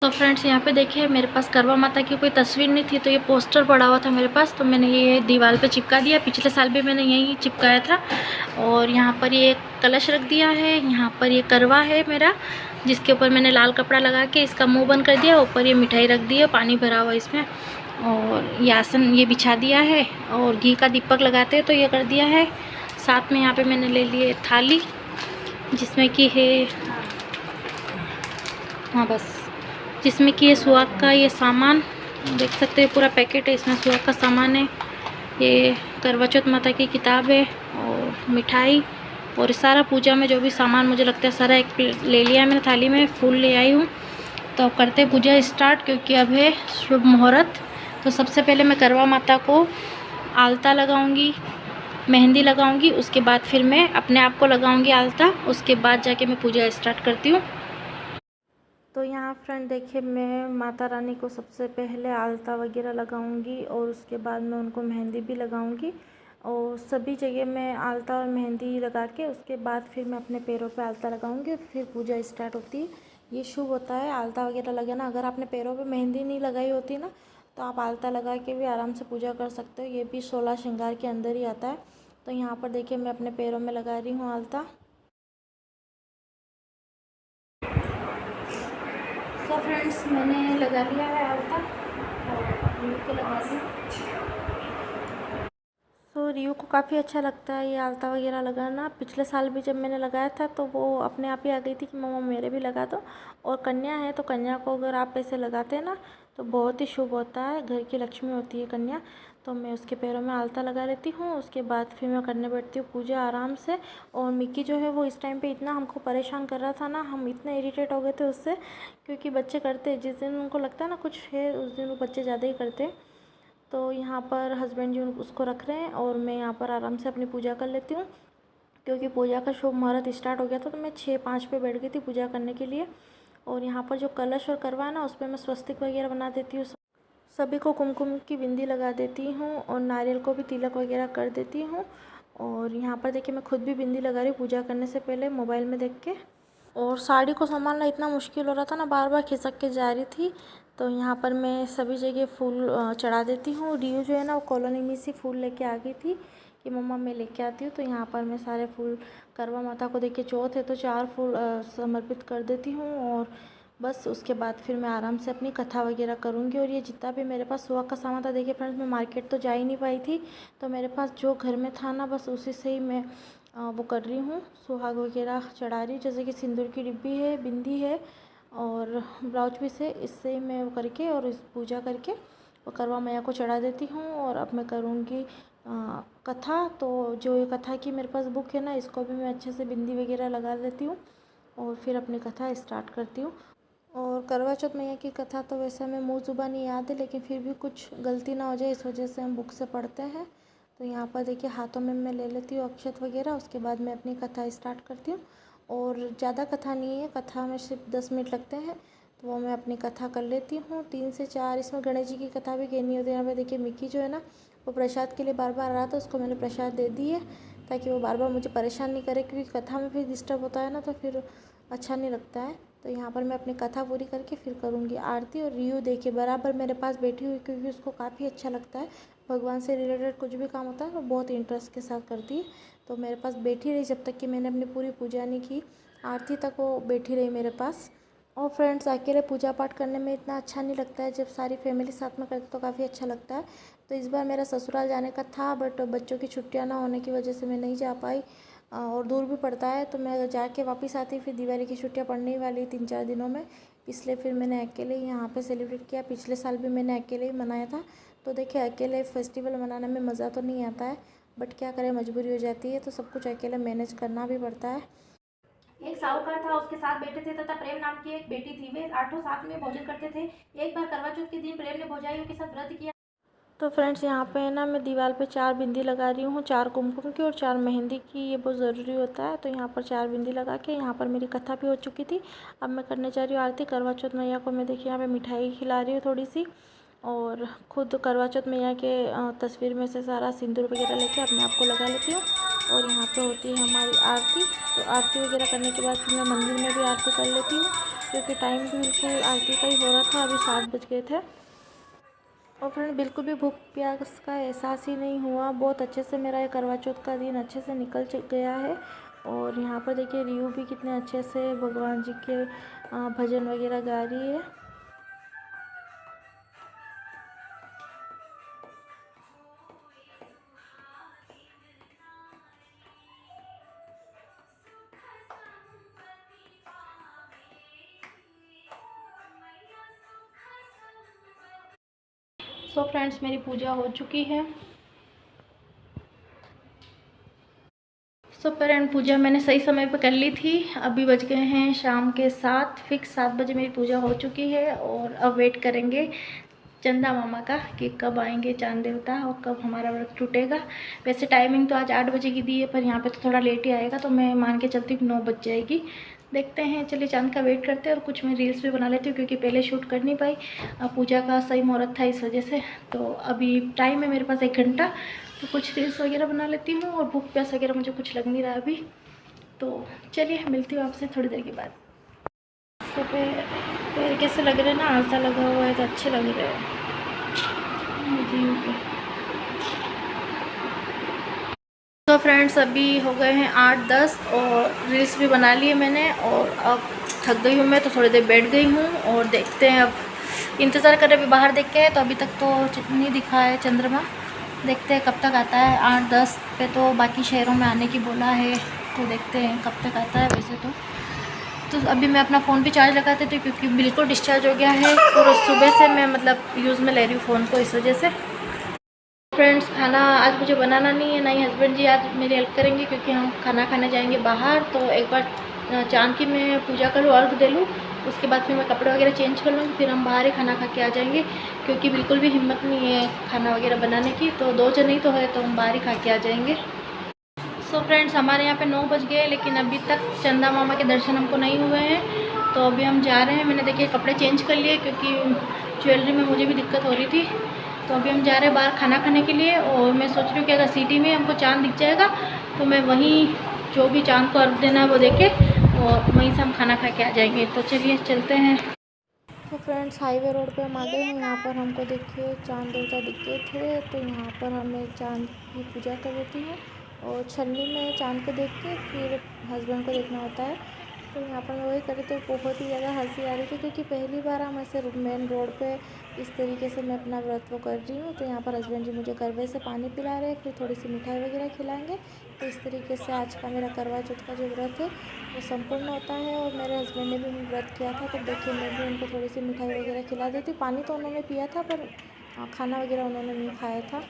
तो फ्रेंड्स यहाँ पे देखिए मेरे पास करवा माता की कोई तस्वीर नहीं थी, तो ये पोस्टर पड़ा हुआ था मेरे पास, तो मैंने ये दीवार पे चिपका दिया। पिछले साल भी मैंने यही चिपकाया था। और यहाँ पर ये कलश रख दिया है। यहाँ पर ये करवा है मेरा, जिसके ऊपर मैंने लाल कपड़ा लगा के इसका मुंह बंद कर दिया। ऊपर ये मिठाई रख दी है, पानी भरा हुआ इसमें। और ये आसन ये बिछा दिया है। और घी का दीपक लगाते हैं तो ये कर दिया है। साथ में यहाँ पर मैंने ले लिए थाली, जिसमें कि है, हाँ बस, जिसमें कि ये सुहाग का ये सामान देख सकते हैं, पूरा पैकेट है, इसमें सुहाग का सामान है। ये करवा चौथ माता की किताब है और मिठाई और सारा पूजा में जो भी सामान मुझे लगता है सारा एक ले लिया है मैंने थाली में। फूल ले आई हूँ। तो अब करते हैं पूजा स्टार्ट, क्योंकि अब है शुभ मुहूर्त। तो सबसे पहले मैं करवा माता को आलता लगाऊंगी, मेहंदी लगाऊंगी, उसके बाद फिर मैं अपने आप को लगाऊंगी आलता, उसके बाद जाके मैं पूजा स्टार्ट करती हूँ। तो यहाँ फ्रेंड देखिए, मैं माता रानी को सबसे पहले आलता वगैरह लगाऊंगी और उसके बाद मैं उनको मेहंदी भी लगाऊंगी। और सभी जगह मैं आलता और मेहंदी लगा के उसके बाद फिर मैं अपने पैरों पे आलता लगाऊंगी, फिर पूजा स्टार्ट होती है। ये शुभ होता है आलता वगैरह लगाना। अगर आपने पैरों पे मेहंदी नहीं लगाई होती ना, तो आप आलता लगा के भी आराम से पूजा कर सकते हो। ये भी 16 श्रृंगार के अंदर ही आता है। तो यहाँ पर देखिए मैं अपने पैरों में लगा रही हूँ आलता। तो फ्रेंड्स मैंने लगा लिया है आलता और रियू को लगा दी। तो रियू को काफ़ी अच्छा लगता है ये आलता वगैरह लगाना। पिछले साल भी जब मैंने लगाया था तो वो अपने आप ही आ गई थी कि मम्मा मेरे भी लगा दो। और कन्या है तो कन्या को अगर आप ऐसे लगाते हैं ना तो बहुत ही शुभ होता है, घर की लक्ष्मी होती है कन्या। तो मैं उसके पैरों में आलता लगा लेती हूँ, उसके बाद फिर मैं करने बैठती हूँ पूजा आराम से। और मिक्की जो है वो इस टाइम पे इतना हमको परेशान कर रहा था ना, हम इतने इरिटेट हो गए थे उससे, क्योंकि बच्चे करते हैं जिस दिन उनको लगता है ना कुछ है, उस दिन वो बच्चे ज़्यादा ही करते हैं। तो यहाँ पर हस्बैंड जी उसको रख रहे हैं और मैं यहाँ पर आराम से अपनी पूजा कर लेती हूँ, क्योंकि पूजा का शुभ मुहूर्त स्टार्ट हो गया था। तो मैं 6-5 पे बैठ गई थी पूजा करने के लिए। और यहाँ पर जो कलश और करवा है ना, उस पर मैं स्वस्तिक वगैरह बना देती हूँ, सभी को कुमकुम की बिंदी लगा देती हूँ और नारियल को भी तिलक वगैरह कर देती हूँ। और यहाँ पर देखिए मैं खुद भी बिंदी लगा रही हूँ पूजा करने से पहले मोबाइल में देख के। और साड़ी को संभालना इतना मुश्किल हो रहा था ना, बार बार खिसक के जा रही थी। तो यहाँ पर मैं सभी जगह फूल चढ़ा देती हूँ। रियू जो है ना वो कॉलोनी में से फूल लेके आ गई थी कि मम्मा मैं लेके आती हूँ। तो यहाँ पर मैं सारे फूल करवा माता को देखिए चौथ है तो 4 फूल समर्पित कर देती हूँ। और बस उसके बाद फिर मैं आराम से अपनी कथा वगैरह करूँगी। और ये जितना भी मेरे पास सुहाग का सामान था, देखिए फ्रेंड्स मैं मार्केट तो जा ही नहीं पाई थी, तो मेरे पास जो घर में था ना बस उसी से ही मैं वो कर रही हूँ, सुहाग वगैरह चढ़ा रही हूँ। जैसे कि सिंदूर की डिब्बी है, बिंदी है और ब्लाउज पीस है, इससे मैं वो करके और इस पूजा करके वो करवा मैया को चढ़ा देती हूँ। और अब मैं करूँगी कथा। तो जो ये कथा की मेरे पास बुक है ना, इसको भी मैं अच्छे से बिंदी वगैरह लगा देती हूँ और फिर अपनी कथा स्टार्ट करती हूँ। और करवा चौथ मैया की कथा तो वैसे हमें मुँह ज़ुबानी याद है, लेकिन फिर भी कुछ गलती ना हो जाए इस वजह से हम बुक से पढ़ते हैं। तो यहाँ पर देखिए हाथों में मैं ले लेती हूँ अक्षत वगैरह, उसके बाद मैं अपनी कथा स्टार्ट करती हूँ। और ज़्यादा कथा नहीं है, कथा में सिर्फ 10 मिनट लगते हैं, तो वो मैं अपनी कथा कर लेती हूँ 3 से 4। इसमें गणेश जी की कथा भी कहनी होती है। यहाँ पर देखिए मिक्की जो है ना वो प्रसाद के लिए बार बार आ रहा था, उसको मैंने प्रसाद दे दी है ताकि वो बार बार मुझे परेशान नहीं करे, क्योंकि कथा में फिर डिस्टर्ब होता है ना तो फिर अच्छा नहीं लगता है। तो यहाँ पर मैं अपनी कथा पूरी करके फिर करूँगी आरती। और रियू देखिए बराबर मेरे पास बैठी हुई, क्योंकि उसको काफ़ी अच्छा लगता है भगवान से रिलेटेड कुछ भी काम होता है वो बहुत इंटरेस्ट के साथ करती है। तो मेरे पास बैठी रही जब तक कि मैंने अपनी पूरी पूजा नहीं की, आरती तक वो बैठी रही मेरे पास। और फ्रेंड्स अकेले पूजा पाठ करने में इतना अच्छा नहीं लगता है, जब सारी फैमिली साथ में करते तो काफ़ी अच्छा लगता है। तो इस बार मेरा ससुराल जाने का था, बट बच्चों की छुट्टियाँ ना होने की वजह से मैं नहीं जा पाई और दूर भी पड़ता है। तो मैं जाके वापस आती फिर दिवाली की छुट्टियाँ पड़ने ही वाली 3-4 दिनों में, इसलिए फिर मैंने अकेले ही यहाँ पे सेलिब्रेट किया। पिछले साल भी मैंने अकेले ही मनाया था। तो देखिए अकेले फेस्टिवल मनाने में मज़ा तो नहीं आता है, बट क्या करें मजबूरी हो जाती है, तो सब कुछ अकेले मैनेज करना भी पड़ता है। एक साहूकार था, उसके साथ बैठे थे तथा प्रेम नाम की एक बेटी थी। वे 8 साथ में भोजन करते थे। एक बार करवा चौथ के दिन प्रेम ने भौजाइयों के साथ व्रत किया। तो फ्रेंड्स यहाँ पे है ना मैं दीवार पे 4 बिंदी लगा रही हूँ, 4 कुमकुम की और 4 मेहंदी की, ये बहुत ज़रूरी होता है। तो यहाँ पर 4 बिंदी लगा के यहाँ पर मेरी कथा भी हो चुकी थी। अब मैं करने जा रही हूँ आरती। करवा चौथ मैया को मैं देखिए यहाँ पे मिठाई खिला रही हूँ थोड़ी सी, और खुद करवा चौथ मैया के तस्वीर में से सारा सिंदूर वगैरह लेके अपने आप को लगा लेती हूँ। और यहाँ पे होती है हमारी आरती। तो आरती वगैरह करने के बाद फिर मैं मंदिर में भी आरती कर लेती हूँ, क्योंकि टाइम भी बिल्कुल आरती का ही हो रहा था, अभी 7 बज गए थे। और फ्रेंड बिल्कुल भी भूख प्यास का एहसास ही नहीं हुआ, बहुत अच्छे से मेरा ये करवा चौथ का दिन अच्छे से निकल गया है। और यहाँ पर देखिए रियू भी कितने अच्छे से भगवान जी के भजन वगैरह गा रही है। सो फ्रेंड्स मेरी पूजा हो चुकी है। फ्रेंड पूजा मैंने सही समय पर कर ली थी। अभी बज गए हैं शाम के 7, फिक्स 7 बजे मेरी पूजा हो चुकी है। और अब वेट करेंगे चंदा मामा का कि कब आएंगे चांद देवता और कब हमारा व्रत टूटेगा। वैसे टाइमिंग तो आज 8 बजे की दी है, पर यहाँ पे तो थोड़ा लेट ही आएगा, तो मैं मान के चलती हूँ 9 बज जाएगी। देखते हैं, चलिए चांद का वेट करते हैं। और कुछ मैं रील्स भी बना लेती हूँ, क्योंकि पहले शूट कर नहीं पाई, पूजा का सही मुहूर्त था इस वजह से। तो अभी टाइम है मेरे पास 1 घंटा, तो कुछ रील्स वगैरह बना लेती हूँ। और भूख प्यास वगैरह मुझे कुछ लग नहीं रहा अभी, तो चलिए मिलती हूँ आपसे थोड़ी देर के बाद। तो पैर कैसे लग रहे हैं ना, आलता लगा हुआ है तो अच्छे लग रहे हैं जी। तो फ्रेंड्स अभी हो गए हैं 8-10 और रील्स भी बना लिए मैंने। और अब थक गई हूँ मैं, तो थोड़ी देर बैठ गई हूँ। और देखते हैं, अब इंतज़ार कर रहे, अभी बाहर देख के। तो अभी तक तो नहीं दिखा है चंद्रमा, देखते हैं कब तक आता है। 8-10 पे तो बाकी शहरों में आने की बोला है, तो देखते हैं कब तक आता है। वैसे तो अभी मैं अपना फ़ोन भी चार्ज लगाते थे, क्योंकि बिल्कुल डिस्चार्ज हो गया है। और सुबह से मैं मतलब यूज़ में ले रही हूँ फ़ोन को, इस वजह से। फ्रेंड्स खाना आज मुझे बनाना नहीं है, ना ही हस्बैंड जी आज मेरी हेल्प करेंगे, क्योंकि हम खाना खाने जाएंगे बाहर। तो एक बार चांद की मैं पूजा कर लूँ, अर्घ दे लूँ, उसके बाद फिर मैं कपड़े वगैरह चेंज कर लूँगी, फिर हम बाहर ही खाना खा के आ जाएंगे, क्योंकि बिल्कुल भी हिम्मत नहीं है खाना वगैरह बनाने की। तो 2 जन ही तो है, तो हम बाहर ही खा के आ जाएंगे। सो फ्रेंड्स हमारे यहाँ पे 9 बज गए, लेकिन अभी तक चंदा मामा के दर्शन हमको नहीं हुए हैं। तो अभी हम जा रहे हैं। मैंने देखिए कपड़े चेंज कर लिए, क्योंकि ज्वेलरी में मुझे भी दिक्कत हो रही थी। तो अभी हम जा रहे हैं बाहर खाना खाने के लिए। और मैं सोच रही हूँ कि अगर सिटी में हमको चाँद दिख जाएगा, तो मैं वहीं जो भी चाँद को अर्घ देना है वो देके, और वहीं से हम खाना खा के आ जाएंगे। तो चलिए चलते हैं। तो फ्रेंड्स हाईवे रोड पे हम आ गए हैं। यहाँ पर हमको देखिए चाँद देवता दिख गए थे, तो यहाँ पर हमें चाँद की पूजा कर लेती हूँ। और छन्नी में चाँद को देख के फिर हस्बैंड को देखना होता है। तो यहाँ पर मैं वही कर रही थी, बहुत ही ज़्यादा हंसी आ रही थी, क्योंकि पहली बार हम ऐसे मेन रोड पे इस तरीके से मैं अपना व्रत वो कर रही हूँ। तो यहाँ पर हस्बैंड जी मुझे करवे से पानी पिला रहे हैं, फिर थोड़ी सी मिठाई वगैरह खिलाएंगे। तो इस तरीके से आज का मेरा करवा चौथ का जो व्रत है वो संपूर्ण होता है। और मेरे हस्बैंड ने भी व्रत किया था, तो देखिए मैं भी उनको थोड़ी सी मिठाई वगैरह खिला देती। पानी तो उन्होंने पिया था, पर खाना वगैरह उन्होंने नहीं खाया था।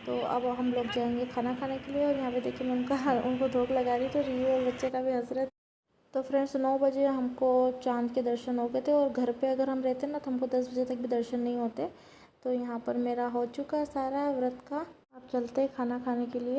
तो अब हम लोग जाएंगे खाना खाने के लिए। और यहाँ पे देखिए मैं उनको धूप लगा रही, तो रियू और बच्चे का भी हंस रहे थे। तो फ्रेंड्स 9 बजे हमको चाँद के दर्शन हो गए थे। और घर पे अगर हम रहते ना, तो हमको 10 बजे तक भी दर्शन नहीं होते। तो यहाँ पर मेरा हो चुका है सारा व्रत का। अब चलते हैं खाना खाने के लिए।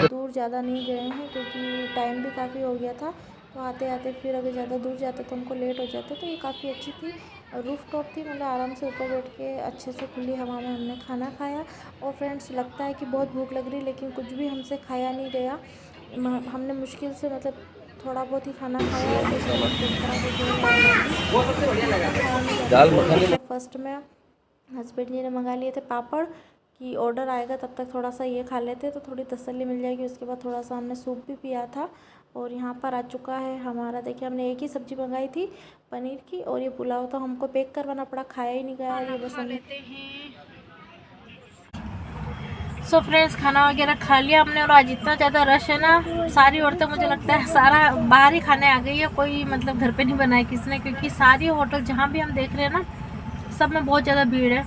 दूर ज़्यादा नहीं गए हैं, क्योंकि टाइम भी काफ़ी हो गया था। तो आते आते फिर अगर ज़्यादा दूर जाते तो हमको लेट हो जाता। तो ये काफ़ी अच्छी थी, रूफ टॉप थी, मतलब आराम से ऊपर बैठ के अच्छे से खुली हवा में हमने खाना खाया। और फ्रेंड्स लगता है कि बहुत भूख लग रही, लेकिन कुछ भी हमसे खाया नहीं गया। हमने मुश्किल से मतलब थोड़ा बहुत ही खाना खाया। फर्स्ट में हस्बैंड जी ने मंगा लिए थे पापड़, कि ऑर्डर आएगा तब तक थोड़ा सा ये खा लेते, तो थोड़ी तसल्ली मिल जाएगी। उसके बाद थोड़ा सा हमने सूप भी पिया था। और यहाँ पर आ चुका है हमारा, देखिए हमने एक ही सब्ज़ी मंगाई थी पनीर की, और ये पुलाव तो हमको पैक करवाना पड़ा, खाया ही नहीं गया। और ये बस हम लेते हैं। सो फ्रेंड्स खाना वगैरह खा लिया हमने। और आज इतना ज़्यादा रश है ना, सारी औरतें मुझे लगता है सारा बाहर ही खाने आ गई है, कोई मतलब घर पे नहीं बनाया किसी ने, क्योंकि सारी होटल जहाँ भी हम देख रहे हैं ना, सब में बहुत ज़्यादा भीड़ है।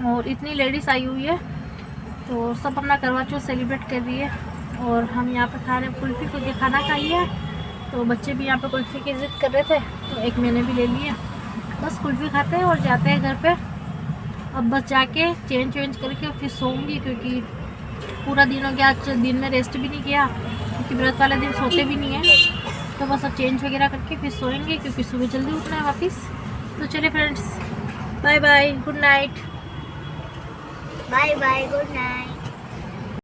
और इतनी लेडीज़ आई हुई है, तो सब अपना करवा चौथ सेलिब्रेट कर रही है। और हम यहाँ पे खा रहे हैं कुल्फ़ी, क्योंकि खाना खाई है। तो बच्चे भी यहाँ पे कुल्फ़ी की ज़िद कर रहे थे, तो एक मैंने भी ले ली है। बस कुल्फ़ी खाते हैं और जाते हैं घर पे। अब बस जाके चेंज करके फिर सोऊंगी, क्योंकि पूरा दिन हो गया, आज दिन में रेस्ट भी नहीं किया, क्योंकि व्रत वाले दिन सोते भी नहीं है। तो बस अब चेंज वगैरह करके फिर सोएंगे, क्योंकि सुबह जल्दी उठना है वापस। तो चलिए friends bye bye, good night. Bye bye, good night.